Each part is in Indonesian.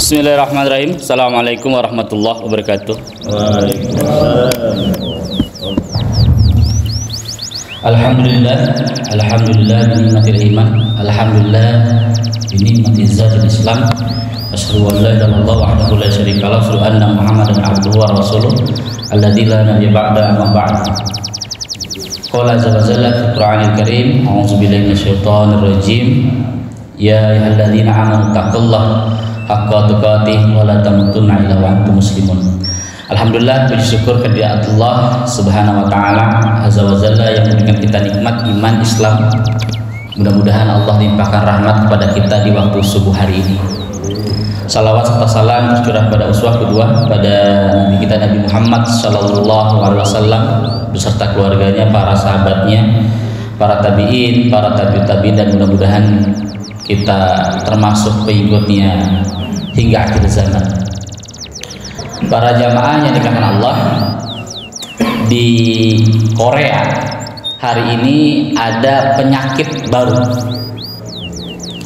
Bismillahirrahmanirrahim. Assalamualaikum warahmatullahi wabarakatuh. Waalaikumsalam. Alhamdulillah, alhamdulillah binikmatil iman, alhamdulillah binikmatil zatil Islam. Asyhadu an la ilaha illallah wahdahu la syarika lahu, asyhadu anna Muhammadan abduhu wa rasuluh alladzi la nabiyya ba'da amma ba'd. Qala azza wa jalla fil Qur'anil Karim, a'udzu billahi minasyaitonir rajim. Ya ayyuhalladzina amanu taqullaha haqqa tuqatih wa la tamutunna illa wa antum muslimun. Alhamdulillah, puji syukur kehadirat Allah Subhanahu wa taala azza wa jalla yang memberikan kita nikmat iman Islam. Mudah-mudahan Allah limpahkan rahmat kepada kita di waktu subuh hari ini. Salawat serta salam tercurah pada uswah kedua pada Nabi kita Nabi Muhammad sallallahu alaihi wasallam beserta keluarganya, para sahabatnya, para tabi'in, para tabi'in, dan mudah-mudahan kita termasuk pengikutnya hingga akhir zaman. Para jamaah yang dikatakan Allah, di Korea hari ini ada penyakit baru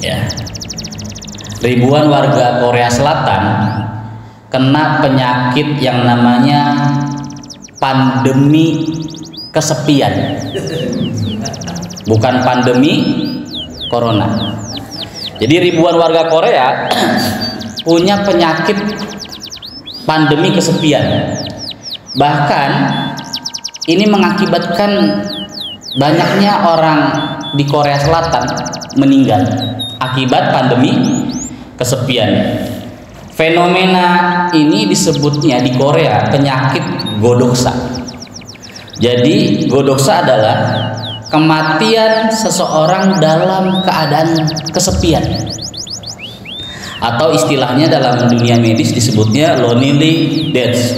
ya. Ribuan warga Korea Selatan kena penyakit yang namanya pandemi kesepian, bukan pandemi corona. Jadi ribuan warga Korea punya penyakit pandemi kesepian. Bahkan ini mengakibatkan banyaknya orang di Korea Selatan meninggal akibat pandemi kesepian. Fenomena ini disebutnya di Korea penyakit godoksa. Jadi godoksa adalah kematian seseorang dalam keadaan kesepian, atau istilahnya dalam dunia medis disebutnya lonely death.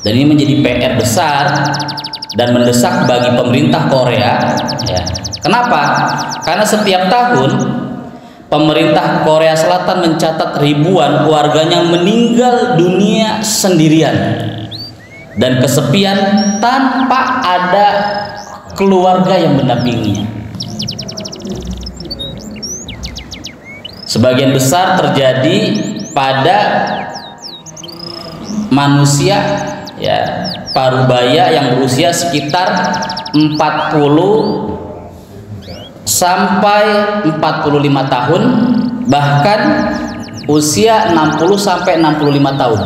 Dan ini menjadi PR besar dan mendesak bagi pemerintah Korea ya. Kenapa? Karena setiap tahun pemerintah Korea Selatan mencatat ribuan warganya meninggal dunia sendirian dan kesepian tanpa ada keluarga yang mendampinginya. Sebagian besar terjadi pada manusia ya, parubaya yang berusia sekitar 40 sampai 45 tahun, bahkan usia 60 sampai 65 tahun.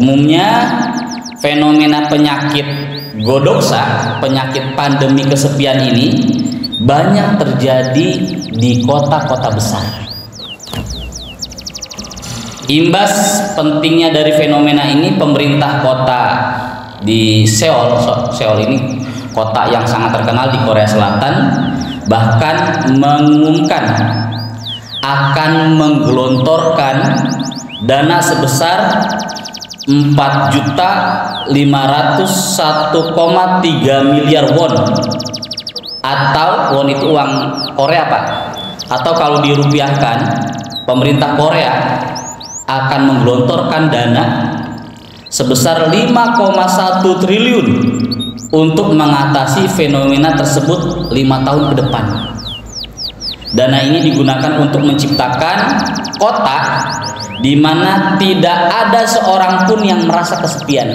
Umumnya fenomena penyakit godoksa, penyakit pandemi kesepian ini banyak terjadi di kota-kota besar. Imbas pentingnya dari fenomena ini, pemerintah kota di Seoul ini kota yang sangat terkenal di Korea Selatan, bahkan mengumumkan akan menggelontorkan dana sebesar 4.501,3 miliar won, atau won itu uang Korea Pak, atau kalau dirupiahkan pemerintah Korea akan menggelontorkan dana sebesar 5,1 triliun untuk mengatasi fenomena tersebut 5 tahun ke depan. Dana ini digunakan untuk menciptakan kota di mana tidak ada seorang pun yang merasa kesepian.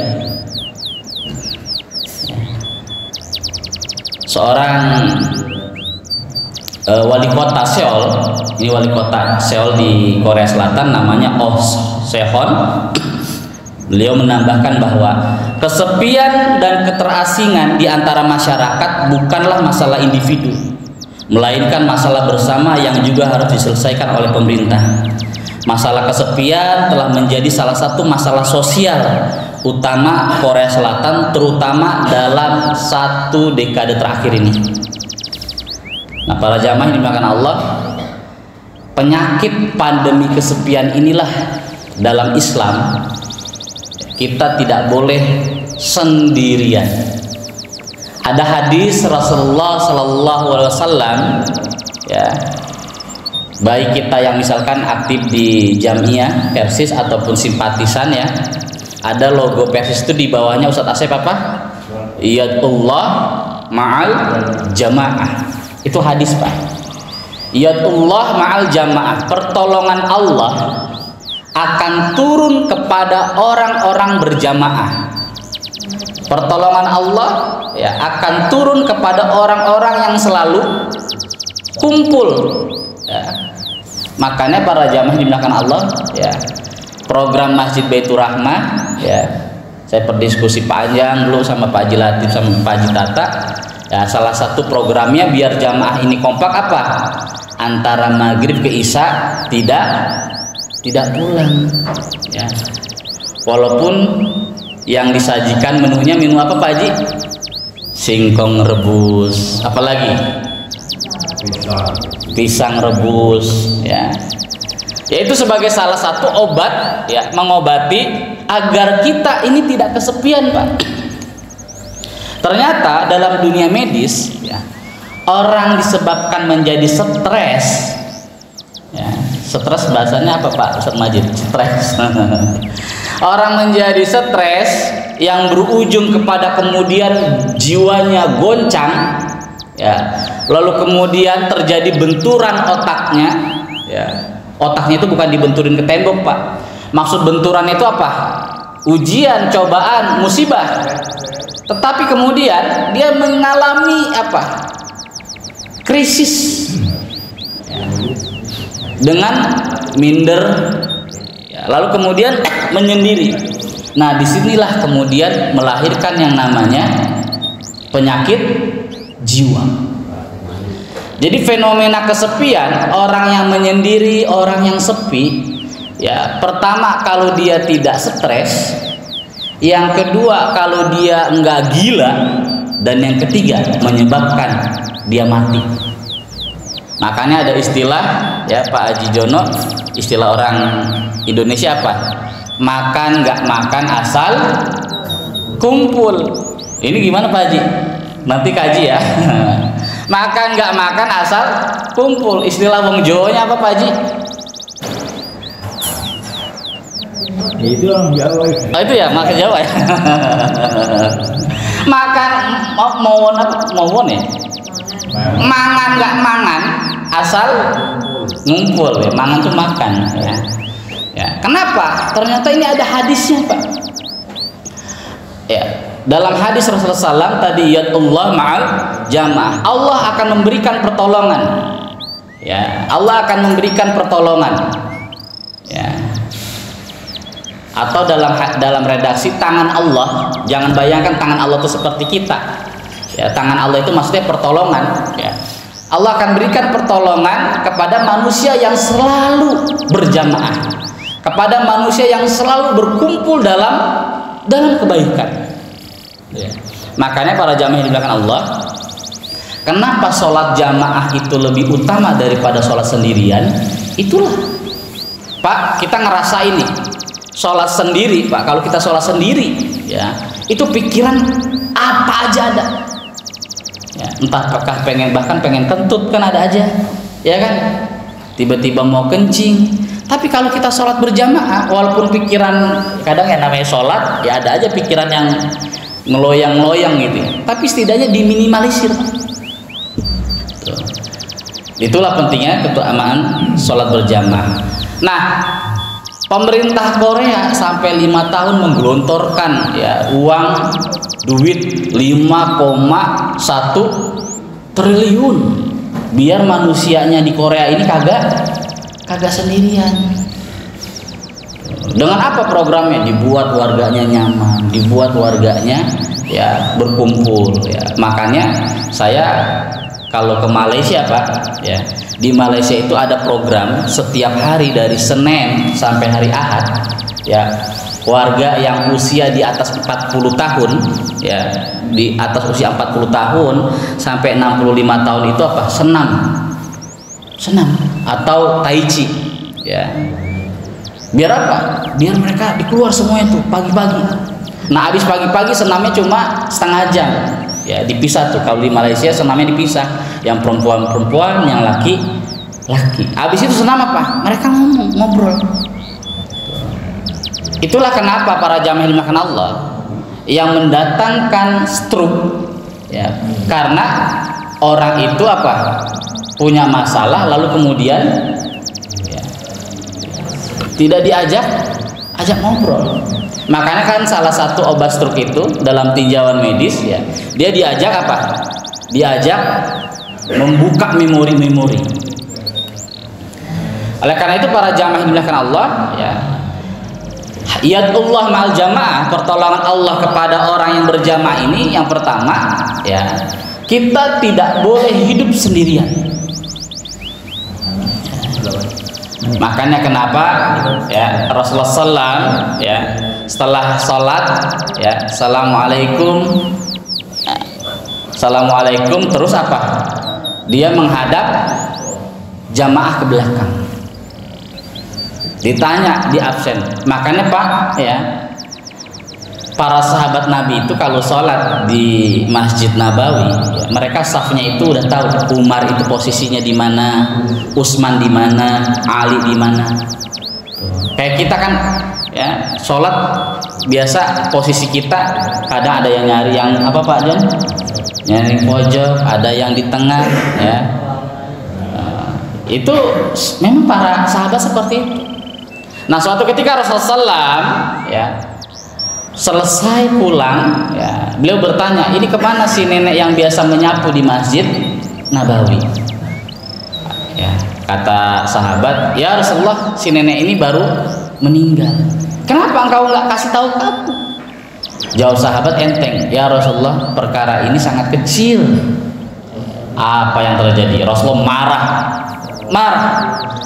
Seorang wali kota Seoul, ini wali kota Seoul di Korea Selatan, namanya Oh Sehon. Beliau menambahkan bahwa kesepian dan keterasingan di antara masyarakat bukanlah masalah individu, melainkan masalah bersama yang juga harus diselesaikan oleh pemerintah. Masalah kesepian telah menjadi salah satu masalah sosial utama Korea Selatan, terutama dalam 1 dekade terakhir ini. Nah, para jamaah yang dimuliakan Allah, penyakit pandemi kesepian inilah dalam Islam kita tidak boleh sendirian. Ada hadis Rasulullah Sallallahu Alaihi Wasallam ya, baik kita yang misalkan aktif di Jamiah Persis ataupun simpatisan ya, ada logo Persis itu di bawahnya Ustadz Asep apa? Iyadullah ma'al jamaah. Itu hadis Pak. Yadullah ma'al jamaah, pertolongan Allah akan turun kepada orang-orang berjamaah. Pertolongan Allah ya akan turun kepada orang-orang yang selalu kumpul ya. Makanya para jamaah dimuliakan Allah ya, program Masjid Baitur Rahmah ya, saya berdiskusi panjang dulu sama Pak Haji Latif sama Pak Haji Tata ya, salah satu programnya biar jamaah ini kompak apa, antara maghrib ke isya tidak pulang ya. Walaupun yang disajikan menunya menu apa Pak Haji? Singkong rebus, apalagi pisang rebus ya. Yaitu sebagai salah satu obat ya, mengobati agar kita ini tidak kesepian Pak. Ternyata dalam dunia medis ya, orang disebabkan menjadi stres ya, stres bahasanya apa Pak Ustaz Majid? Stres. Orang menjadi stres yang berujung kepada kemudian jiwanya goncang ya, lalu kemudian terjadi benturan otaknya ya. Otaknya itu bukan dibenturin ke tembok Pak, maksud benturan itu apa? Ujian, cobaan, musibah. Tetapi kemudian dia mengalami apa? Krisis ya. Dengan minder ya, lalu kemudian menyendiri. Nah disinilah kemudian melahirkan yang namanya penyakit jiwa. Jadi fenomena kesepian, orang yang menyendiri, orang yang sepi ya, pertama kalau dia tidak stres, yang kedua kalau dia enggak gila, dan yang ketiga menyebabkan dia mati. Makanya ada istilah ya Pak Haji Jono, istilah orang Indonesia apa? Makan nggak makan asal kumpul. Ini gimana Pak Haji? Nanti kaji ya. Makan nggak makan asal kumpul. Istilah wong Jawa-nya apa Pak Haji? Itu orang Jawa. Oh itu ya, makan Jawa ya. Makan mawon ya. Mangan nggak mangan asal ngumpul ya. Mangan tuh makan ya. Ya, kenapa? Ternyata ini ada hadisnya Pak. Ya, dalam hadis Rasulullah SAW tadi yadullah ma'al jamaah, Allah akan memberikan pertolongan. Ya, Allah akan memberikan pertolongan. Ya. Atau dalam redaksi tangan Allah, jangan bayangkan tangan Allah itu seperti kita. Ya, tangan Allah itu maksudnya pertolongan. Ya. Allah akan berikan pertolongan kepada manusia yang selalu berjamaah, kepada manusia yang selalu berkumpul dalam kebaikan. Ya. Makanya para jamaah yang dimuliakan Allah, kenapa sholat jamaah itu lebih utama daripada sholat sendirian? Itulah Pak, kita ngerasa ini sholat sendiri Pak. Kalau kita sholat sendiri ya, itu pikiran apa aja ada ya, entah apakah bahkan pengen kentut kan ada aja ya kan, tiba-tiba mau kencing. Tapi kalau kita sholat berjamaah, walaupun pikiran kadang yang namanya sholat ya ada aja pikiran yang ngeloyang-loyang gitu ya, tapi setidaknya diminimalisir. Itulah pentingnya keutamaan sholat berjamaah. Nah, pemerintah Korea sampai 5 tahun menggelontorkan ya uang duit 5,1 triliun biar manusianya di Korea ini kagak sendirian. Dengan apa programnya? Dibuat warganya nyaman, dibuat warganya ya berkumpul ya. Makanya saya kalau ke Malaysia Pak ya, di Malaysia itu ada program setiap hari dari Senin sampai hari Ahad ya, warga yang usia di atas 40 tahun ya, di atas usia 40 tahun sampai 65 tahun itu apa? Senam atau tai chi ya. Biar apa? Biar mereka dikeluar semua itu pagi-pagi. Nah habis pagi-pagi senamnya cuma setengah jam ya, dipisah tuh. Kalau di Malaysia senamnya dipisah, yang perempuan-perempuan, yang laki-laki. Habis itu senam apa? Mereka ngobrol. Itulah kenapa para jamaah dimakan Allah yang mendatangkan stroke ya, karena orang itu apa? punya masalah lalu kemudian ya, tidak ajak ngobrol. Makanya kan salah satu obat stroke itu dalam tinjauan medis ya, dia diajak apa? Diajak membuka memori-memori. Oleh karena itu para jamaah yang dimuliakan Allah ya, iyadullah ma'al jamaah, pertolongan Allah kepada orang yang berjamaah ini yang pertama ya, kita tidak boleh hidup sendirian. Makanya kenapa ya Rasulullah SAW ya setelah sholat ya assalamualaikum terus apa? Dia menghadap jamaah ke belakang. Ditanya di absen. Makanya Pak ya, para sahabat Nabi itu kalau sholat di Masjid Nabawi ya, mereka safnya itu udah tahu Umar itu posisinya di mana, Utsman di mana, Ali di mana. Kayak kita kan ya sholat biasa posisi kita kadang ada yang nyari yang apa Pak Jon? Nyari pojok, ada yang di tengah ya. Itu memang para sahabat seperti itu. Nah suatu ketika Rasulullah SAW ya selesai pulang ya, beliau bertanya, ini kemana si nenek yang biasa menyapu di Masjid Nabawi ya, kata sahabat, ya Rasulullah si nenek ini baru meninggal, kenapa engkau nggak kasih tahu aku? Jawab sahabat enteng, ya Rasulullah perkara ini sangat kecil. Apa yang terjadi? Rasulullah marah.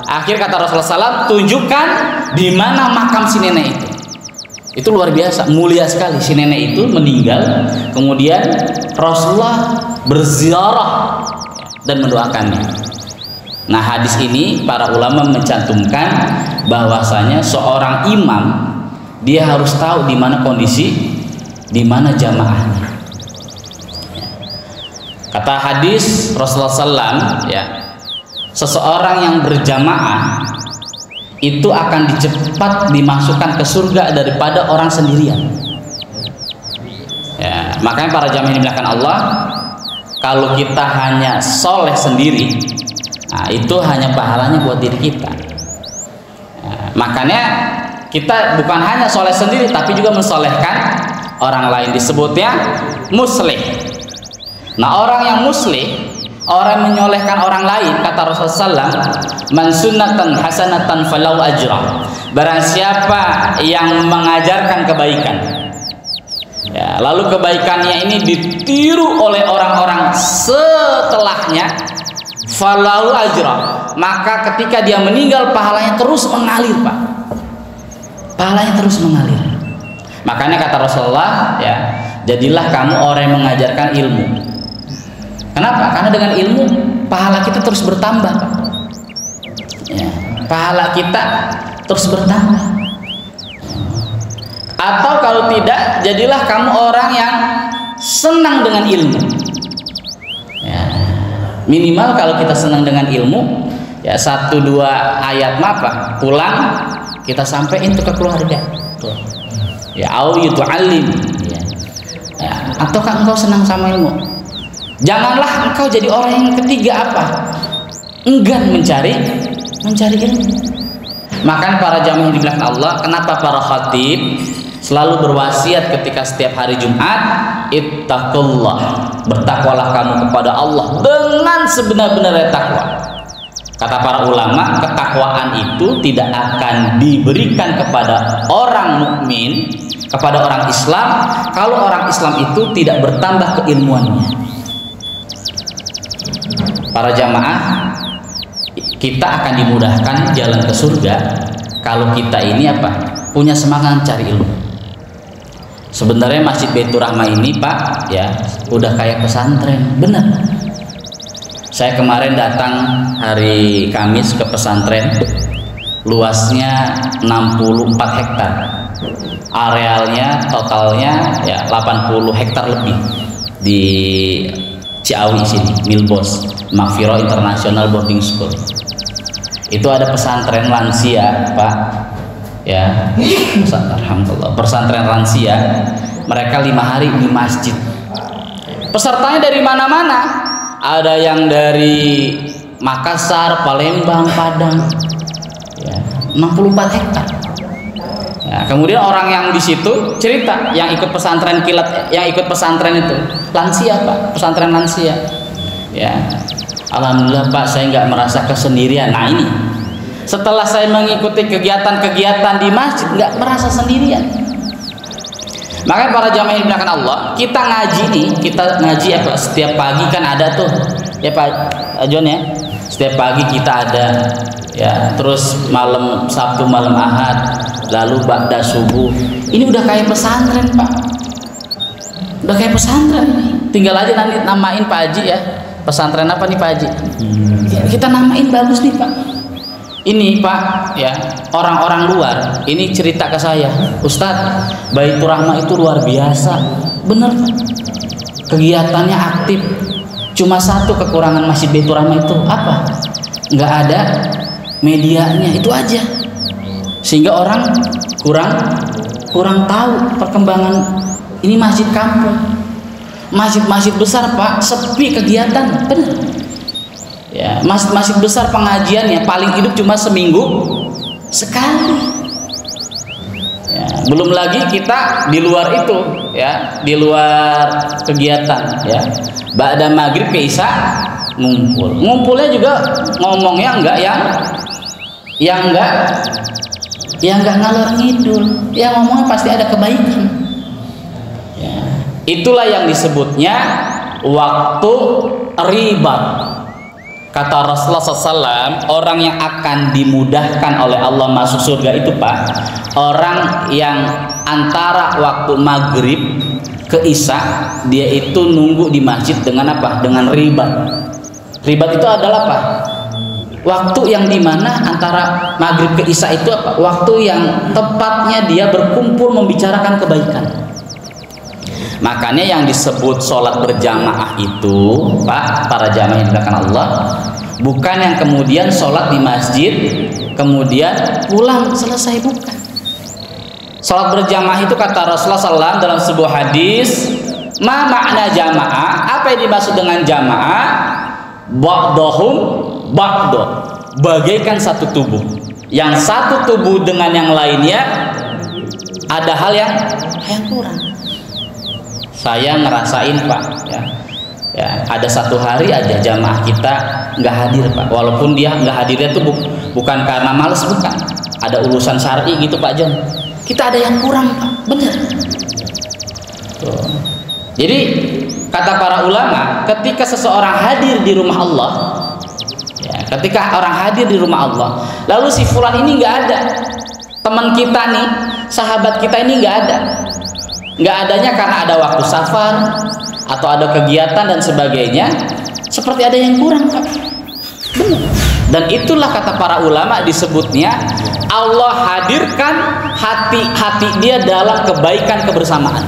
Akhir kata Rasulullah SAW, tunjukkan di mana makam si nenek itu. Itu luar biasa, mulia sekali. Si nenek itu meninggal, kemudian Rasulullah berziarah dan mendoakannya. Nah hadis ini para ulama mencantumkan bahwasanya seorang imam dia harus tahu di mana kondisi, di mana jamaahnya. Kata hadis Rasulullah SAW ya, seseorang yang berjamaah itu akan cepat dimasukkan ke surga daripada orang sendirian ya. Makanya para jamaah yang dimuliakan Allah, kalau kita hanya soleh sendiri, nah itu hanya pahalanya buat diri kita ya. Makanya kita bukan hanya soleh sendiri tapi juga mensolehkan orang lain, disebutnya muslih. Nah orang yang muslih, orang menyolehkan orang lain, kata Rasulullah SAW, man sunnatan hasanatan falau ajra. Barang siapa yang mengajarkan kebaikan ya, lalu kebaikannya ini ditiru oleh orang-orang setelahnya, falau ajra, maka ketika dia meninggal pahalanya terus mengalir Pak, pahalanya terus mengalir. Makanya kata Rasulullah ya, jadilah kamu orang yang mengajarkan ilmu. Kenapa? Karena dengan ilmu pahala kita terus bertambah Pak ya, pahala kita terus bertambah. Atau kalau tidak, jadilah kamu orang yang senang dengan ilmu ya. Minimal kalau kita senang dengan ilmu ya, 1-2 ayat apa pulang kita sampaikan ke keluarga ya, au yu'allim ya. Ya, ataukah engkau senang sama ilmu? Janganlah engkau jadi orang yang ketiga apa? Enggan mencari ilmu. Makanya para jamaah yang dimuliakan Allah, kenapa para khatib selalu berwasiat ketika setiap hari Jumat, ittaqullah, bertakwalah kamu kepada Allah dengan sebenar-benarnya takwa. Kata para ulama, ketakwaan itu tidak akan diberikan kepada orang mukmin, kepada orang Islam, kalau orang Islam itu tidak bertambah keilmuannya. Para jamaah, kita akan dimudahkan jalan ke surga kalau kita ini apa? Punya semangat cari ilmu. Sebenarnya Masjid Baitur Rahmah ini Pak ya, udah kayak pesantren, benar. Saya kemarin datang hari Kamis ke pesantren, luasnya 64 hektar, arealnya totalnya ya 80 hektar lebih di Ciawi sini, Milbos, Makfiro International Boarding School. Itu ada pesantren lansia Pak ya, alhamdulillah, pesantren lansia. Mereka 5 hari di masjid, pesertanya dari mana-mana, ada yang dari Makassar, Palembang, Padang, ya, 64 hektar. Ya, kemudian orang yang di situ cerita, yang ikut pesantren kilat, yang ikut pesantren itu lansia Pak, pesantren lansia. Ya, alhamdulillah Pak, saya nggak merasa kesendirian. Nah ini, setelah saya mengikuti kegiatan-kegiatan di masjid, nggak merasa sendirian. Makanya para jamaah yang dimuliakan Allah, kita ngaji nih, kita ngaji apa? Setiap pagi kan ada tuh, ya Pak John ya. Setiap pagi kita ada, ya. Terus malam Sabtu, malam Ahad, lalu ba'da subuh. Ini udah kayak pesantren Pak. Udah kayak pesantren. Tinggal aja nanti namain Pak Haji ya. Pesantren apa nih Pak Haji? Kita namain bagus nih Pak. Ini Pak ya, orang-orang luar ini cerita ke saya, Ustadz, Baitur Rahmah itu luar biasa. Bener Pak, kegiatannya aktif. Cuma satu kekurangan Masjid Baitur Rahmah itu apa? Nggak ada medianya, itu aja. Sehingga orang kurang tahu perkembangan ini masjid kampung. Masjid-masjid besar Pak sepi kegiatan, bener. Ya, masjid-masjid besar pengajiannya paling hidup cuma seminggu sekali. Ya, belum lagi kita di luar itu, ya, di luar kegiatan, ya. Ba'da maghrib ke isya ngumpul. Ngumpulnya juga ngomongnya enggak yang enggak ngalor ngidul. Yang ngomongnya pasti ada kebaikan. Ya, itulah yang disebutnya waktu riba. Kata Rasulullah SAW, orang yang akan dimudahkan oleh Allah masuk surga itu Pak, orang yang antara waktu maghrib ke isya dia itu nunggu di masjid dengan apa? Dengan ribat. Ribat itu adalah apa? Waktu yang dimana antara maghrib ke isya itu apa? Waktu yang tepatnya dia berkumpul membicarakan kebaikan. Makanya yang disebut sholat berjamaah itu Pak, para jamaah yang dimuliakan Allah, bukan yang kemudian sholat di masjid kemudian pulang selesai, bukan. Sholat berjamaah itu kata Rasulullah SAW dalam sebuah hadis, ma makna jamaah, apa yang dimaksud dengan jamaah? Ba'dohum ba'do, bagaikan satu tubuh, yang satu tubuh dengan yang lainnya ada hal yang kurang. Saya ngerasain Pak, ya, ada satu hari aja jamaah kita nggak hadir Pak, walaupun dia nggak hadirnya tuh bukan karena males, bukan, ada urusan syar'i gitu Pak John. Kita ada yang kurang Pak, bener. Tuh. Jadi kata para ulama, ketika seseorang hadir di rumah Allah, ya, ketika orang hadir di rumah Allah, lalu si fulan ini nggak ada, teman kita nih, sahabat kita ini nggak ada. Nggak adanya karena ada waktu safar atau ada kegiatan dan sebagainya, seperti ada yang kurang Pak. Benar. Dan itulah kata para ulama disebutnya Allah hadirkan hati-hati dia dalam kebaikan kebersamaan.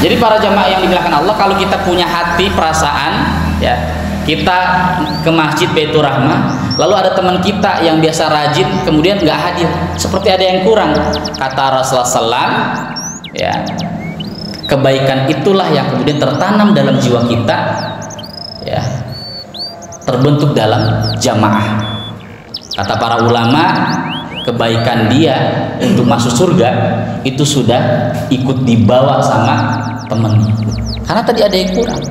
Jadi para jamaah yang dimuliakan Allah, kalau kita punya hati perasaan, ya, kita ke masjid Baitur Rahmah, lalu ada teman kita yang biasa rajin kemudian nggak hadir, seperti ada yang kurang. Kata Rasulullah SAW, ya, kebaikan itulah yang kemudian tertanam dalam jiwa kita, ya, terbentuk dalam jamaah. Kata para ulama, kebaikan dia untuk masuk surga itu sudah ikut dibawa sama temannya, karena tadi ada yang kurang.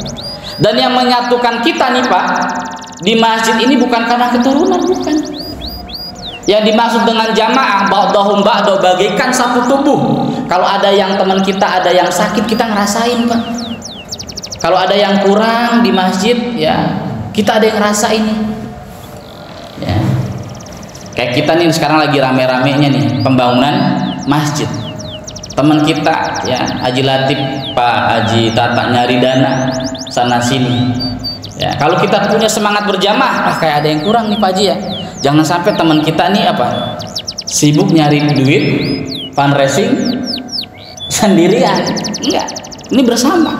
Dan yang menyatukan kita nih Pak di masjid ini bukan karena keturunan, bukan. Yang dimaksud dengan jamaah ba'dahum ba'do, bagaikan satu tubuh. Kalau ada yang teman kita ada yang sakit, kita ngerasain Pak. Kalau ada yang kurang di masjid, ya kita ada yang ngerasain. Ya. Kayak kita nih sekarang lagi rame-ramenya nih pembangunan masjid. Teman kita ya Haji Latif, Pak Haji Tata nyari dana sana sini. Ya, kalau kita punya semangat berjamaah, kayak ada yang kurang nih Pak Haji ya. Jangan sampai teman kita nih apa? Sibuk nyari duit, fundraising sendirian. Enggak. Ini bersama.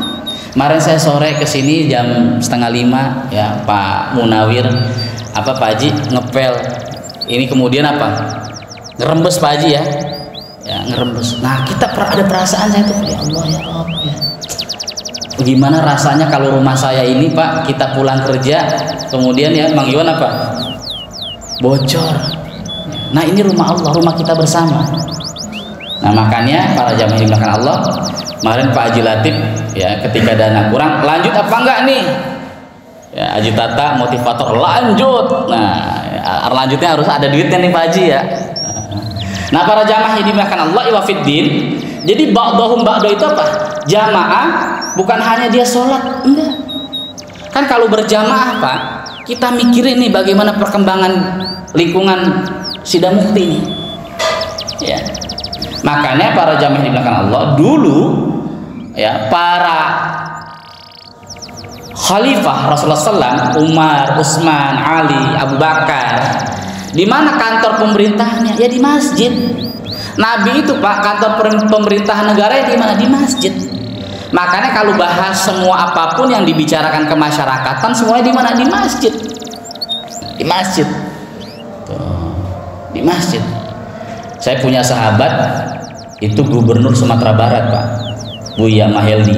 Kemarin saya sore ke sini jam 4:30 ya, Pak Munawir apa Pak Haji ngepel. Ini kemudian apa? Ngerembes Pak Haji ya. Ya, ngerembes. Nah, kita ada perasaan saya tuh, ya Allah ya Allah ya. gimana rasanya kalau rumah saya ini Pak, kita pulang kerja kemudian ya Mang Iwan apa? Bocor. Nah ini rumah Allah, rumah kita bersama. Nah makanya para jamaah yang dimuliakan Allah, kemarin Pak Haji Latif ya ketika dana kurang, lanjut apa enggak nih? Ya Haji Tata motivator, lanjut. Nah lanjutnya harus ada duitnya nih Pak Haji ya. Nah para jamaah yang dimuliakan Allah iwafiddin, jadi ba'dahum ba'da itu apa? Jamaah bukan hanya dia sholat, enggak. Kan kalau berjamaah Pak, kita mikirin nih bagaimana perkembangan lingkungan Sidamukti ini. Ya. Makanya para jamaah di belakang Allah dulu ya para khalifah Rasulullah SAW, Umar, Utsman, Ali, Abu Bakar, di mana kantor pemerintahnya? Ya di masjid. Nabi itu Pak, kantor pemerintahan negara di mana? Di masjid. Makanya kalau bahas semua apapun yang dibicarakan kemasyarakatan semuanya di mana? Di masjid. Di masjid. Tuh. Di masjid. Saya punya sahabat itu gubernur Sumatera Barat Pak, Buya Maheldi.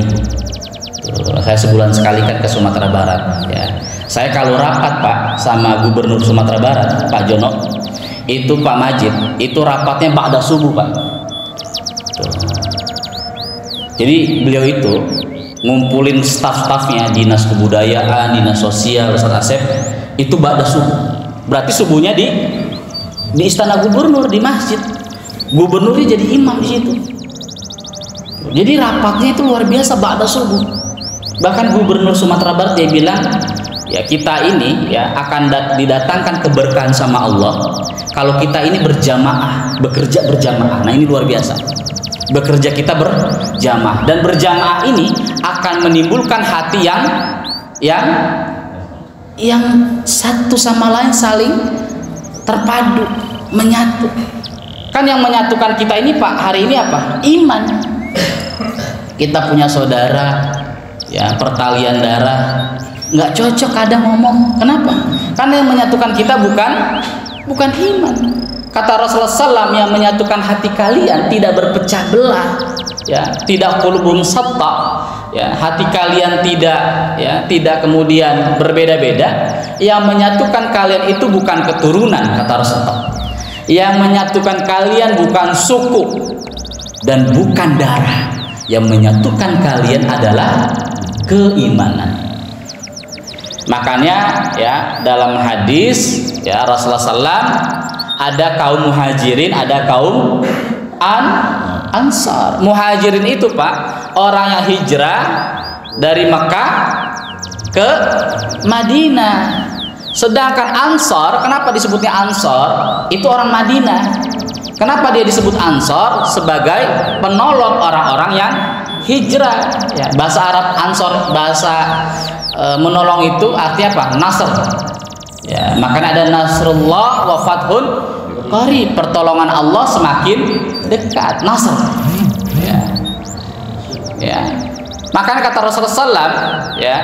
Tuh, saya sebulan sekali kan ke Sumatera Barat ya. Saya kalau rapat Pak sama gubernur Sumatera Barat Pak Jono, itu Pak Majid, itu rapatnya ba'da subuh Pak. Tuh. Jadi beliau itu ngumpulin staf-stafnya, dinas kebudayaan, dinas sosial, Ustaz Asep, itu ba'da subuh. Berarti subuhnya di istana gubernur, di masjid. Gubernurnya jadi imam di situ. Jadi rapatnya itu luar biasa ba'da subuh. Bahkan gubernur Sumatera Barat dia bilang, ya kita ini ya akan didatangkan keberkahan sama Allah kalau kita ini berjamaah, bekerja berjamaah. Nah ini luar biasa. Bekerja kita berjamaah, dan berjamaah ini akan menimbulkan hati yang satu sama lain saling terpadu, menyatu. Kan yang menyatukan kita ini Pak hari ini apa? Iman. Kita punya saudara ya pertalian darah, nggak cocok kadang ngomong. Kenapa? Karena yang menyatukan kita bukan iman. Kata Rasulullah SAW, yang menyatukan hati kalian tidak berpecah belah, ya, tidak qulubum shatta, ya, hati kalian tidak kemudian berbeda-beda. Yang menyatukan kalian itu bukan keturunan, kata Rasulullah. Yang menyatukan kalian bukan suku dan bukan darah. Yang menyatukan kalian adalah keimanan. Makanya ya dalam hadis ya Rasulullah SAW ada kaum muhajirin, ada kaum ansar. Muhajirin itu Pak orang yang hijrah dari Mekah ke Madinah. Sedangkan ansar, kenapa disebutnya ansar? Itu orang Madinah. Kenapa dia disebut ansar? Sebagai penolong orang-orang yang hijrah. Ya, bahasa Arab ansar, bahasa menolong itu artinya apa? Nasr. Ya, makanya ada nasrullah wa fathun qarib, pertolongan Allah semakin dekat, nasr. Ya. Ya. Makanya kata Rasulullah SAW, ya,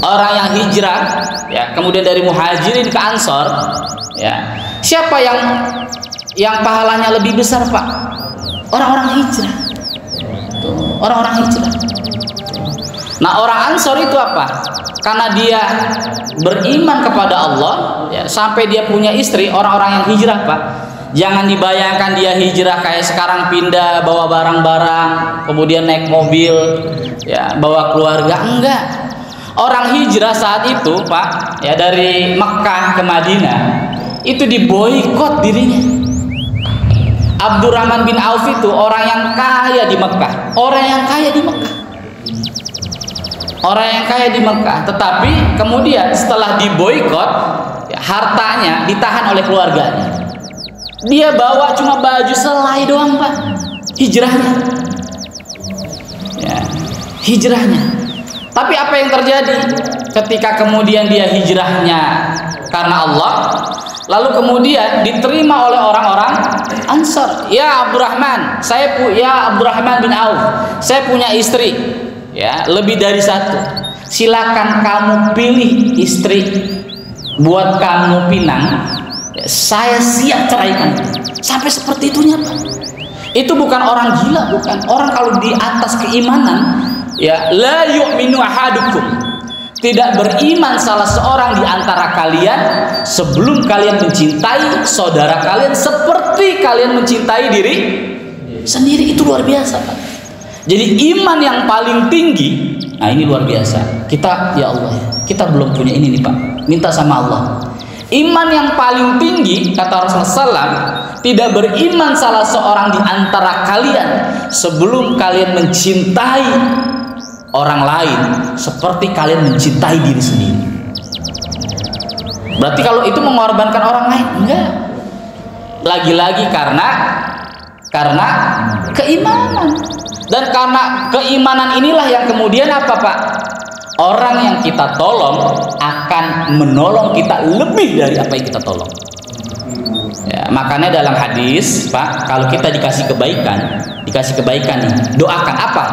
orang yang hijrah, ya, kemudian dari muhajirin ke ansor, ya, siapa yang pahalanya lebih besar Pak? Orang-orang hijrah. Tuh, orang-orang hijrah. Nah orang ansor itu apa? Karena dia beriman kepada Allah, ya, sampai dia punya istri. Orang-orang yang hijrah Pak, jangan dibayangkan dia hijrah kayak sekarang pindah bawa barang-barang kemudian naik mobil ya bawa keluarga, enggak. Orang hijrah saat itu Pak ya dari Mekah ke Madinah itu diboikot dirinya. Abdurrahman bin Auf itu orang yang kaya di Mekah, orang yang kaya di Mekah, orang yang kaya di Mekah, tetapi kemudian setelah diboikot ya, hartanya ditahan oleh keluarganya. Dia bawa cuma baju selai doang Pak, hijrahnya ya, hijrahnya. Tapi apa yang terjadi ketika kemudian dia hijrahnya karena Allah, lalu kemudian diterima oleh orang-orang Ansar. Ya Abdurrahman, ya Abdurrahman bin Auf, saya punya istri ya lebih dari satu, silakan kamu pilih istri buat kamu pinang, ya, saya siap ceraikan. Sampai seperti itunya Pak. Itu bukan orang gila, bukan orang kalau di atas keimanan ya, la yu'minu ahadukum, tidak beriman salah seorang di antara kalian sebelum kalian mencintai saudara kalian seperti kalian mencintai diri sendiri. Itu luar biasa, Pak. Jadi iman yang paling tinggi, nah ini luar biasa. Kita, ya Allah, kita belum punya ini nih, Pak. Minta sama Allah. Iman yang paling tinggi, kata Rasulullah SAW, tidak beriman salah seorang di antara kalian sebelum kalian mencintai orang lain seperti kalian mencintai diri sendiri. Berarti kalau itu mengorbankan orang lain, enggak. Lagi-lagi karena keimanan. Dan karena keimanan inilah yang kemudian apa, Pak? Orang yang kita tolong akan menolong kita lebih dari apa yang kita tolong. Ya, makanya dalam hadis, Pak, kalau kita dikasih kebaikan nih, doakan apa?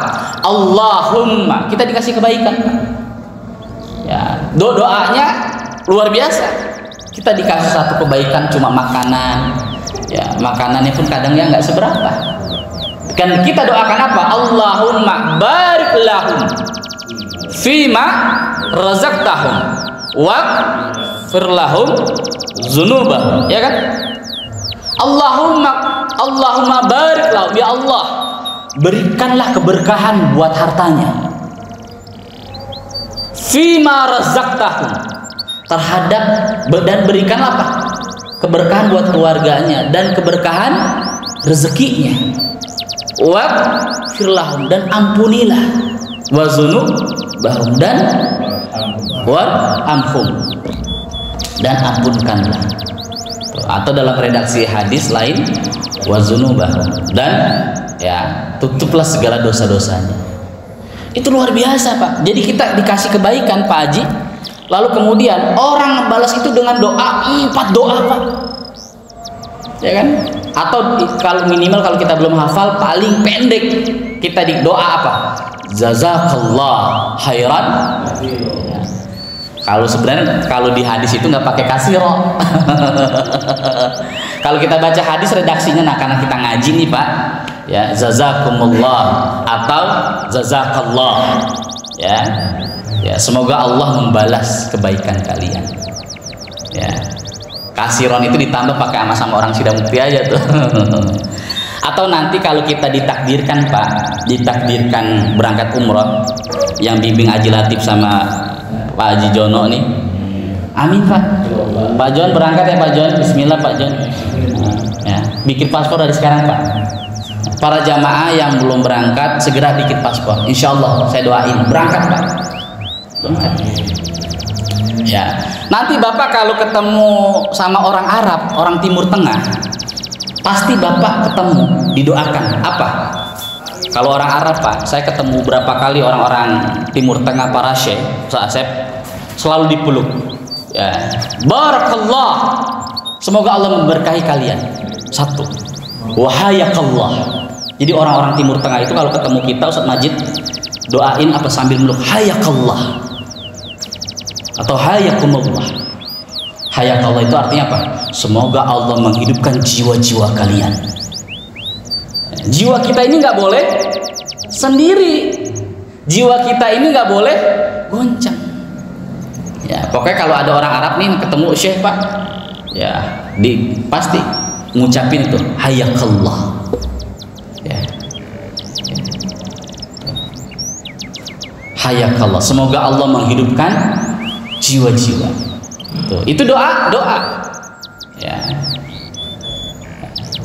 Allahumma, kita dikasih kebaikan. Ya, doanya luar biasa. Kita dikasih satu kebaikan cuma makanan. Ya, makanannya pun kadang ya nggak seberapa. Kan kita doakan apa? Allahumma barik lahum fima razaqtahum wa firlahum dzunubahum, ya kan? Allahumma barik lahum, ya Allah, berikanlah keberkahan buat hartanya. Fima razaqtahum, terhadap, dan berikanlah apa? Keberkahan buat keluarganya dan keberkahan rezekinya. Wa firlahum, dan ampunilah. Wa dzunubahum, dan wa amhum, dan ampunkanlah. Atau dalam redaksi hadis lain, wa dzunubahum, dan ya tutuplah segala dosa-dosanya. Itu luar biasa, Pak. Jadi kita dikasih kebaikan, Pak Haji, lalu kemudian orang balas itu dengan doa, 4 doa, Pak, ya kan? Atau kalau minimal kalau kita belum hafal, paling pendek kita di doa apa? Jazakallah khairan. Ya. Kalau sebenarnya kalau di hadis itu nggak pakai kasiro. Kalau kita baca hadis redaksinya, nah karena kita ngaji nih, Pak, ya, jazakumullah atau jazakallah, ya, ya, semoga Allah membalas kebaikan kalian. Ya, kasiron itu ditambah pakai sama orang Sidamukti aja tuh. Atau nanti kalau kita ditakdirkan, Pak, ditakdirkan berangkat umroh, yang bimbing Haji Latif sama Pak Haji Jono nih, amin, Pak. Pak Jon berangkat ya, Pak Jon. Bismillah, Pak Jon. Ya, bikin paspor dari sekarang, Pak. Para jamaah yang belum berangkat segera bikin paspor. Insya Allah saya doain berangkat, Pak. Berangkat. Ya, nanti Bapak kalau ketemu sama orang Arab, orang Timur Tengah, pasti Bapak ketemu didoakan apa? Kalau orang Arab, Pak, saya ketemu berapa kali orang-orang Timur Tengah, para syekh, Asep, selalu dipeluk. Ya, barakallah, semoga Allah memberkahi kalian. Satu, wahayakallah. Jadi orang-orang Timur Tengah itu kalau ketemu kita, Ustaz Majid, doain apa sambil meluk, hayakallah atau hayakumullah. Hayakallah itu artinya apa? Semoga Allah menghidupkan jiwa-jiwa kalian. Jiwa kita ini nggak boleh sendiri. Jiwa kita ini nggak boleh goncang. Ya, pokoknya kalau ada orang Arab nih ketemu Syekh, Pak, ya, pasti ngucapin itu hayakallah. Ya. Hayakallah. Semoga Allah menghidupkan jiwa-jiwa. Itu doa. Ya.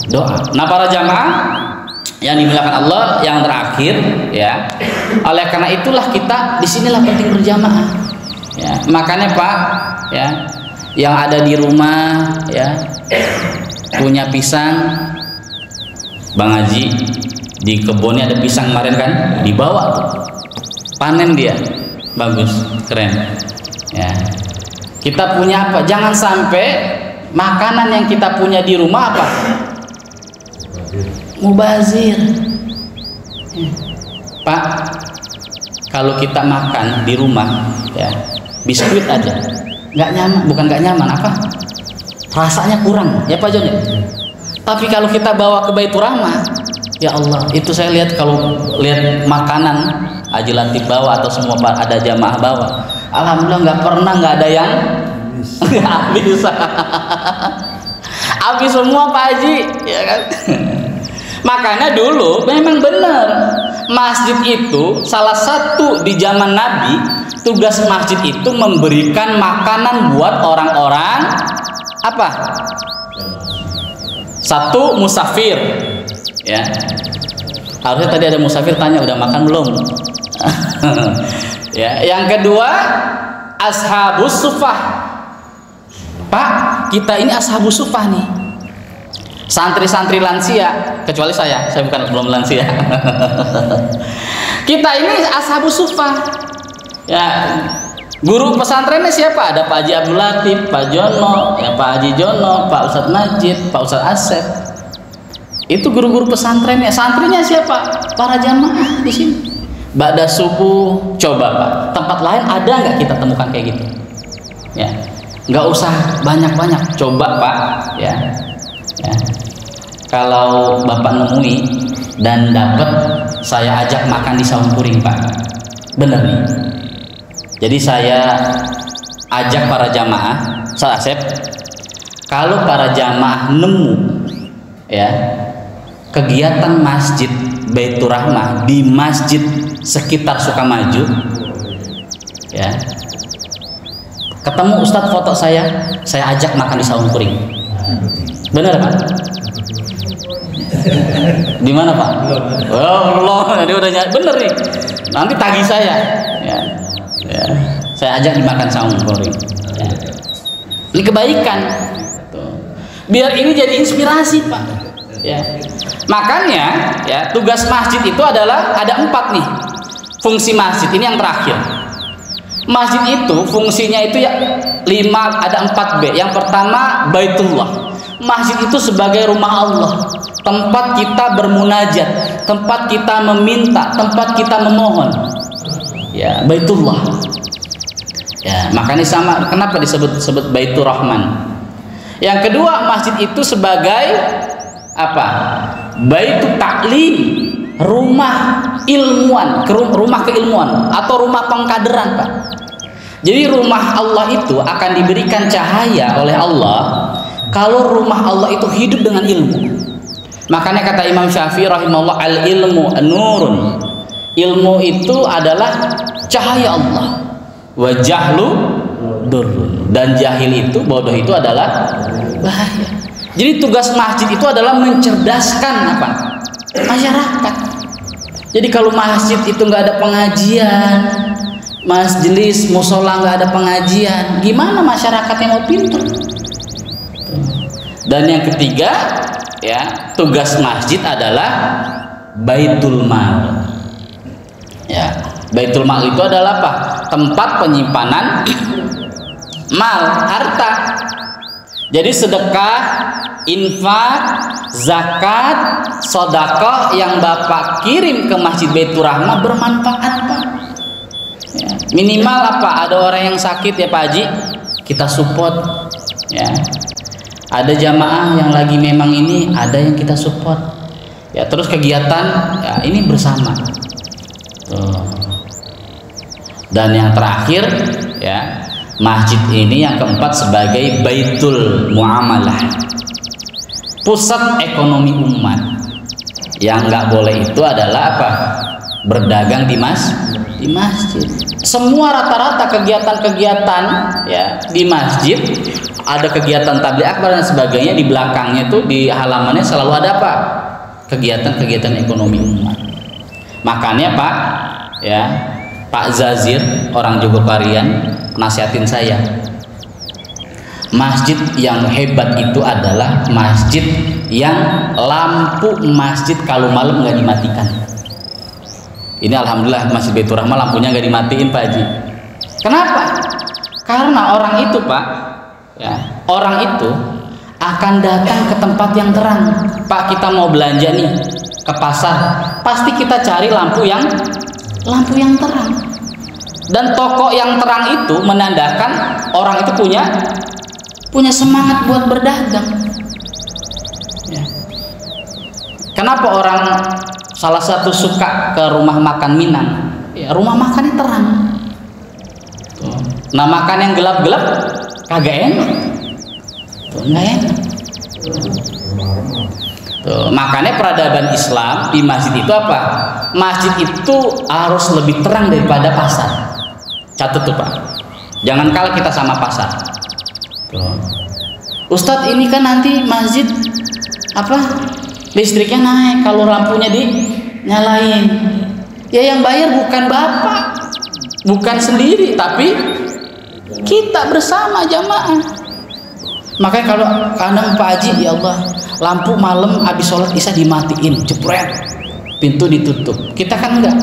Doa. Nah, para jamaah yang dimuliakan Allah, yang terakhir, ya, oleh karena itulah kita disinilah penting berjamaah. Ya, makanya, Pak, ya, yang ada di rumah, ya, punya pisang, Bang Haji, di kebunnya ada pisang kemarin kan, dibawa tuh, panen dia, bagus, keren. Ya, kita punya apa? Jangan sampai makanan yang kita punya di rumah apa? Mubazir. Pak, kalau kita makan di rumah, ya, biskuit aja nggak nyaman, bukan nggak nyaman, apa? Rasanya kurang, ya Pak Jon. Tapi kalau kita bawa ke Baitur Rahmah, ya Allah, itu saya lihat kalau lihat makanan Haji Latif bawa atau semua ada jamaah bawa. Alhamdulillah nggak pernah nggak ada yang habis. Habis semua Pak Haji, ya kan? Makanya dulu memang benar masjid itu salah satu di zaman Nabi, tugas masjid itu memberikan makanan buat orang-orang apa? Satu, musafir, ya. Harusnya tadi ada musafir tanya udah makan belum? Ya, yang kedua ashabus sufah. Pak, kita ini ashabus sufah nih. Santri-santri lansia, kecuali saya belum lansia. Kita ini ashabus sufah. Ya, guru pesantrennya siapa? Ada Pak Haji Abdul Latif, Pak Jono, ya Pak Haji Jono, Pak Ustadz Majid, Pak Ustadz Asep. Itu guru-guru pesantrennya. Santrinya siapa? Para jamaah di sini. Ba'da subuh, coba Pak, tempat lain ada nggak kita temukan kayak gitu? Ya, nggak usah banyak-banyak, coba Pak, ya. Kalau Bapak nemui dan dapat, saya ajak makan di saung puring Pak. Bener nih. Jadi saya ajak para jamaah, Ustaz Asep, kalau para jamaah nemu ya kegiatan masjid Baitur Rahmah di masjid sekitar Sukamaju, ya, ketemu Ustadz foto saya ajak makan di saung puring. Bener Pak? Di mana Pak? Oh Allah, dia udah bener nih. Nanti tagih saya, ya. Saya ajak dimakan saung puring. Ya. Ini kebaikan. Tuh. Biar ini jadi inspirasi Pak. Ya. Makanya ya tugas masjid itu adalah ada 4 nih fungsi masjid. Ini yang terakhir. Masjid itu fungsinya itu ya 5, ada 4B. Yang pertama Baitullah. Masjid itu sebagai rumah Allah, tempat kita bermunajat, tempat kita meminta, tempat kita memohon. Ya, Baitullah. Ya, makanya sama kenapa disebut Baitur Rahman. Yang kedua, masjid itu sebagai apa? Baitu taklim, rumah ilmuwan, rumah keilmuan atau rumah pengkaderan Pak. Jadi rumah Allah itu akan diberikan cahaya oleh Allah kalau rumah Allah itu hidup dengan ilmu. Makanya kata Imam Syafi'i rahimahullah, al ilmu nurun. Ilmu itu adalah cahaya Allah. Wa jahlu durrun. Dan jahil itu, bodoh itu adalah bahaya. Jadi tugas masjid itu adalah mencerdaskan apa? Masyarakat. Jadi kalau masjid itu nggak ada pengajian, majelis musola nggak ada pengajian, gimana masyarakatnya mau pintar? Dan yang ketiga, ya, tugas masjid adalah Baitul Mal. Ya, Baitul Mal itu adalah apa? Tempat penyimpanan mal, harta. Jadi sedekah, infak, zakat, sedekah yang Bapak kirim ke Masjid Baitur Rahmah bermanfaat Pak. Ya, minimal apa? Ada orang yang sakit ya Pak Haji, kita support. Ya. Ada jamaah yang lagi memang ini, ada yang kita support. Ya, terus kegiatan ya ini bersama. Tuh. Dan yang terakhir ya, masjid ini yang keempat sebagai Baitul Muamalah, pusat ekonomi umat. Yang nggak boleh itu adalah apa? Berdagang di masjid. Semua rata-rata kegiatan-kegiatan ya di masjid, ada kegiatan tabligh akbar dan sebagainya, di belakangnya tuh di halamannya selalu ada apa? Kegiatan-kegiatan ekonomi umat. Makanya Pak ya, Pak Zazir orang Jogokarian nasihatin saya, masjid yang hebat itu adalah masjid yang lampu masjid kalau malam nggak dimatikan. Ini alhamdulillah Masjid Baitur Rahmah lampunya nggak dimatiin Pak Haji. Kenapa? Karena orang itu Pak, ya, orang itu akan datang ke tempat yang terang. Pak, kita mau belanja nih ke pasar, pasti kita cari lampu yang terang. Dan toko yang terang itu menandakan orang itu punya semangat buat berdagang. Ya. Kenapa orang salah satu suka ke rumah makan Minang? ya rumah makannya terang. Tuh. Nah makan yang gelap-gelap kagak enak. Tuh, nggak enak. Tuh, makanya peradaban Islam di masjid itu apa? Masjid itu harus lebih terang daripada pasar. Catat tuh Pak. Jangan kalah kita sama pasar. Tuh. Ustadz ini kan nanti masjid apa? Listriknya naik kalau lampunya dinyalain. Ya yang bayar bukan bapak, bukan sendiri, tapi kita bersama jamaah. Makanya kalau kadang Pak Haji, ya Allah, lampu malam habis sholat isya dimatiin, jepret, pintu ditutup. Kita kan enggak.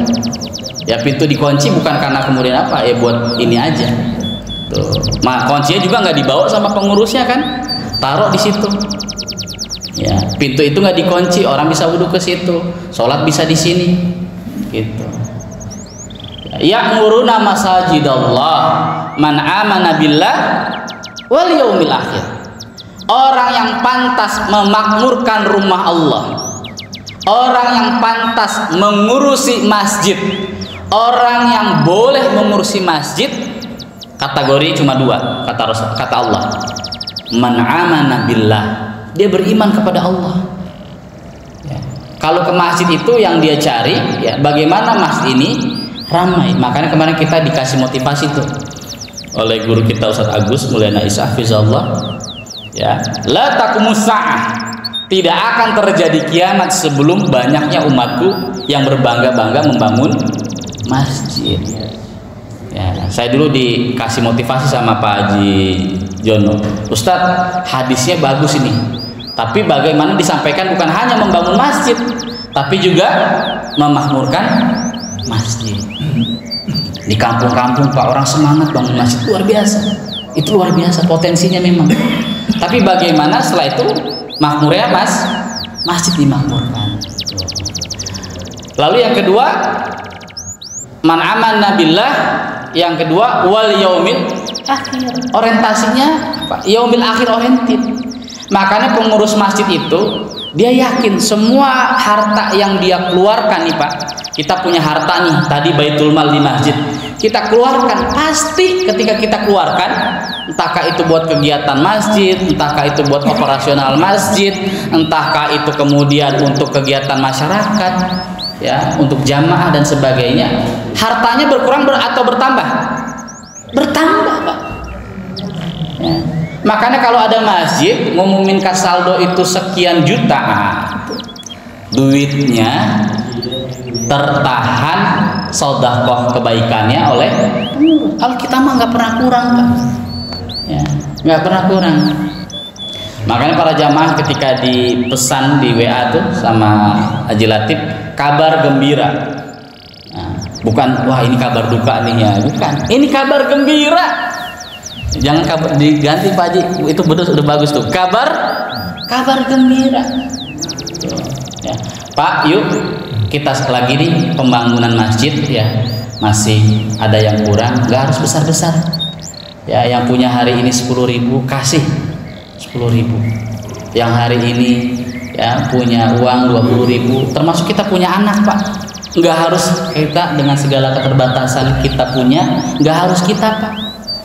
Ya pintu dikunci bukan karena kemudian apa, ya buat ini aja. Tuh. Kuncinya juga nggak dibawa sama pengurusnya kan, taruh di situ. Ya pintu itu nggak dikunci, orang bisa wudhu ke situ, sholat bisa di sini. Gitu. Ya'muruna masajidallah man amana billah wal yaumil akhir. Orang yang pantas memakmurkan rumah Allah, orang yang pantas mengurusi masjid, orang yang boleh mengurusi masjid, kategori cuma dua, kata Allah. Man amana billah, dia beriman kepada Allah. Kalau ke masjid itu yang dia cari, ya bagaimana masjid ini ramai. Makanya kemarin kita dikasih motivasi tuh oleh guru kita Ustadz Agus Mulyana Isa Hafizahullah, ya, la taqumus sa'ah, tidak akan terjadi kiamat sebelum banyaknya umatku yang berbangga-bangga membangun masjid. Ya, saya dulu dikasih motivasi sama Pak Haji Jono, Ustadz hadisnya bagus ini, tapi bagaimana disampaikan bukan hanya membangun masjid, tapi juga memakmurkan masjid. Di kampung-kampung Pak orang semangat bangun masjid luar biasa, itu luar biasa potensinya memang. Tapi bagaimana setelah itu makmurnya masjid dimakmurkan. Lalu yang kedua, man amanna billah, yang kedua wal yaumil akhir. Orientasinya yaumil akhir oriented. Makanya pengurus masjid itu dia yakin semua harta yang dia keluarkan nih Pak, kita punya harta nih tadi baitul mal di masjid, kita keluarkan, pasti ketika kita keluarkan, entahkah itu buat kegiatan masjid, entahkah itu buat operasional masjid, entahkah itu kemudian untuk kegiatan masyarakat, ya, untuk jamaah dan sebagainya, hartanya berkurang atau bertambah? Bertambah Pak. Ya. Makanya kalau ada masjid ngumumin saldo itu sekian juta, duitnya tertahan sedekah kebaikannya oleh, kalau kita mah nggak pernah kurang Pak, ya, nggak pernah kurang. Makanya para jamaah ketika dipesan di WA tuh sama Haji Latif, kabar gembira, nah, bukan wah ini kabar duka nih ya, bukan, ini kabar gembira. Jangan kabar diganti Pak Haji, itu betul udah bagus tuh, kabar gembira. Tuh, ya. Pak, yuk kita lagi nih pembangunan masjid, ya masih ada yang kurang, nggak harus besar-besar. Ya yang punya hari ini 10.000 kasih 10.000. Yang hari ini ya punya uang 20.000, termasuk kita punya anak Pak, nggak harus kita dengan segala keterbatasan kita punya, nggak harus kita Pak.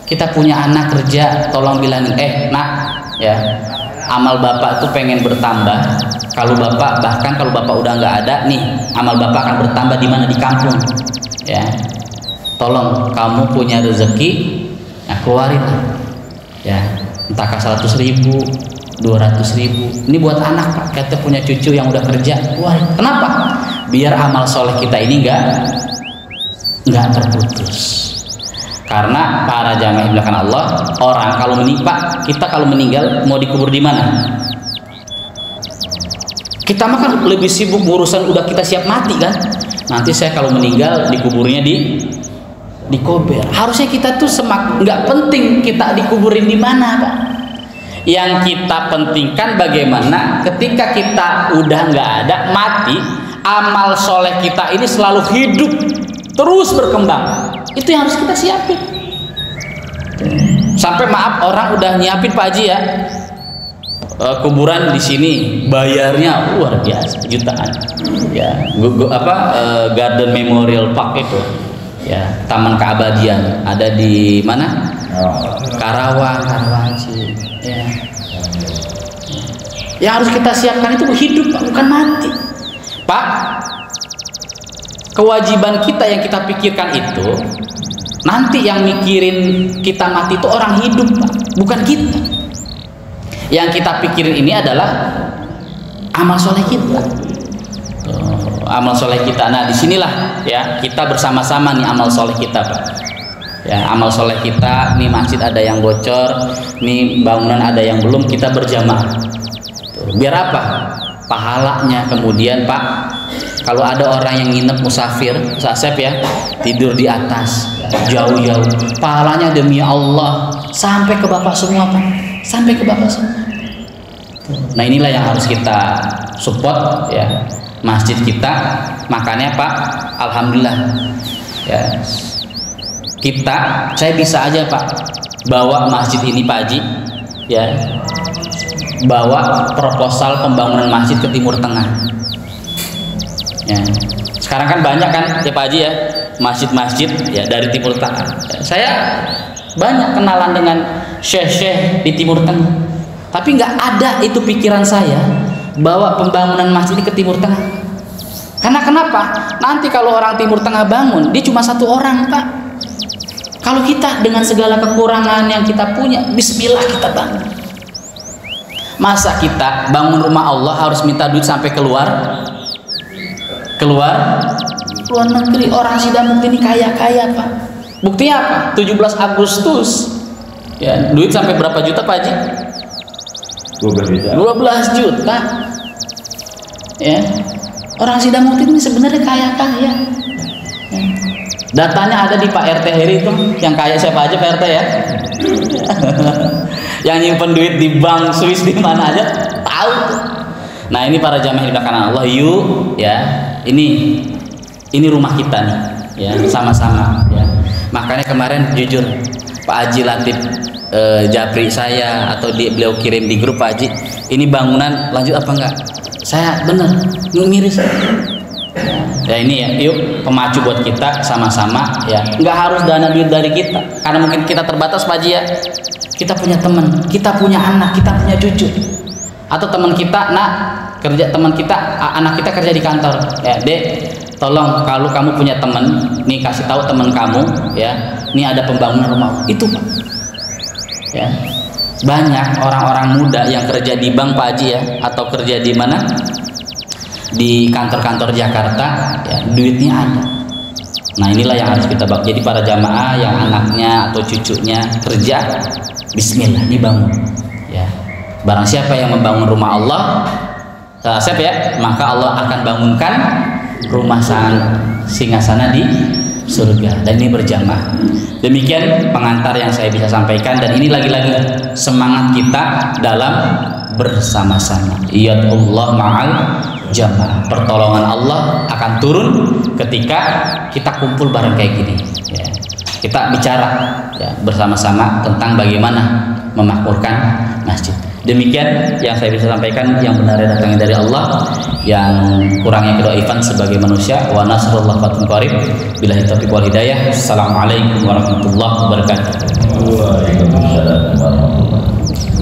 Kita punya anak kerja, tolong bilangin, nak, ya amal bapak tuh pengen bertambah. Kalau bapak, bahkan kalau bapak udah nggak ada nih, amal bapak akan bertambah di mana? Di kampung, ya. Tolong kamu punya rezeki, nah keluarin, ya. Entahkah 100.000, 200.000. Ini buat anak Pak. Kita punya cucu yang udah kerja, keluarin. Kenapa? Biar amal soleh kita ini nggak terputus. Karena para jamaah yang dimuliakan Allah, orang kalau menimpa, kita kalau meninggal mau dikubur di mana? Kita mah kan lebih sibuk urusan udah kita siap mati kan. Nanti saya kalau meninggal dikuburnya di Kober. Harusnya kita tuh nggak penting kita dikuburin di mana Pak. Yang kita pentingkan bagaimana ketika kita udah nggak ada, mati, amal soleh kita ini selalu hidup, terus berkembang. Itu yang harus kita siapin. Sampai maaf orang udah nyiapin Pak Haji ya, kuburan di sini bayarnya luar biasa jutaan. Ya, Garden Memorial Park itu ya, Taman Keabadian ada di mana? Karawang sih. Ya. Yang harus kita siapkan itu hidup, Pak, bukan mati. Pak, kewajiban kita yang kita pikirkan itu nanti yang mikirin kita mati itu orang hidup, Pak, bukan kita. Yang kita pikirin ini adalah amal soleh kita. Amal soleh kita. Nah, disinilah ya kita bersama-sama nih amal soleh kita, Pak. Ya, amal soleh kita nih, masjid ada yang bocor, nih bangunan ada yang belum, kita berjamaah. Biar apa? Pahalanya kemudian, Pak, kalau ada orang yang nginep musafir, Asep ya, tidur di atas jauh-jauh, pahalanya demi Allah sampai ke Bapak semua, Pak, sampai ke Bapak semua. Nah, inilah yang harus kita support ya, masjid kita. Makanya, Pak, alhamdulillah ya, saya bisa aja, Pak, bawa masjid ini, Pak Haji ya, bawa proposal pembangunan masjid ke Timur Tengah ya. Sekarang kan banyak kan ya, Pak Haji ya, masjid-masjid ya dari Timur Tengah. Saya banyak kenalan dengan syekh-syekh di Timur Tengah, tapi nggak ada itu pikiran saya bawa pembangunan masjid ini ke Timur Tengah. Karena kenapa? Nanti kalau orang Timur Tengah bangun, dia cuma satu orang, Pak. Kalau kita dengan segala kekurangan yang kita punya, bismillah kita bangun. Masa kita bangun rumah Allah harus minta duit sampai keluar negeri? Orang Sidamukti ini kaya-kaya, Pak. Buktinya apa? 17 Agustus ya, duit sampai berapa juta, Pak Haji? 12 juta ya. Orang Sidamukti ini sebenarnya kaya-kaya ya. Datanya ada di Pak RT Heri itu, yang kaya siapa aja, Pak RT ya. Yang nyimpen duit di bank Swiss di mana aja tahu. Nah, ini para jamaah di belakang Allah, yuk ya, ini rumah kita nih ya, sama-sama ya. Makanya kemarin jujur Pak Haji Latif japri saya atau beliau kirim di grup, Pak Haji, ini bangunan lanjut apa enggak? Saya bener miris ya. Ini ya, yuk pemacu buat kita sama-sama ya. Nggak harus dana duit dari kita, karena mungkin kita terbatas, Pak Haji ya. Kita punya teman, kita punya anak, kita punya cucu, atau teman kita anak kita kerja di kantor ya, Dek, tolong kalau kamu punya teman nih, kasih tahu teman kamu ya, ini ada pembangunan rumah itu, Pak ya. Banyak orang-orang muda yang kerja di bank, Pak Haji ya, atau kerja di mana, di kantor-kantor Jakarta ya, duitnya ada. Nah, inilah yang harus kita bagi. Jadi para jamaah yang anaknya atau cucunya kerja, bismillah dibangun ya. Barang siapa yang membangun rumah Allah, ya, maka Allah akan bangunkan rumah singgasana di surga. Dan ini berjamaah. Demikian pengantar yang saya bisa sampaikan, dan ini lagi-lagi semangat kita dalam bersama-sama. Iyadullah ma'al jamaah. Pertolongan Allah akan turun ketika kita kumpul bareng kayak gini ya. Kita bicara ya, bersama-sama tentang bagaimana memakmurkan masjid. Demikian yang saya bisa sampaikan, yang benarnya datangnya dari Allah, yang kurangnya kedua Ivan sebagai manusia. Wa nasrullah fatun qarib. Billahi taufiq wal hidayah. Assalamualaikum warahmatullahi wabarakatuh. Waalaikumsalam warahmatullahi wabarakatuh.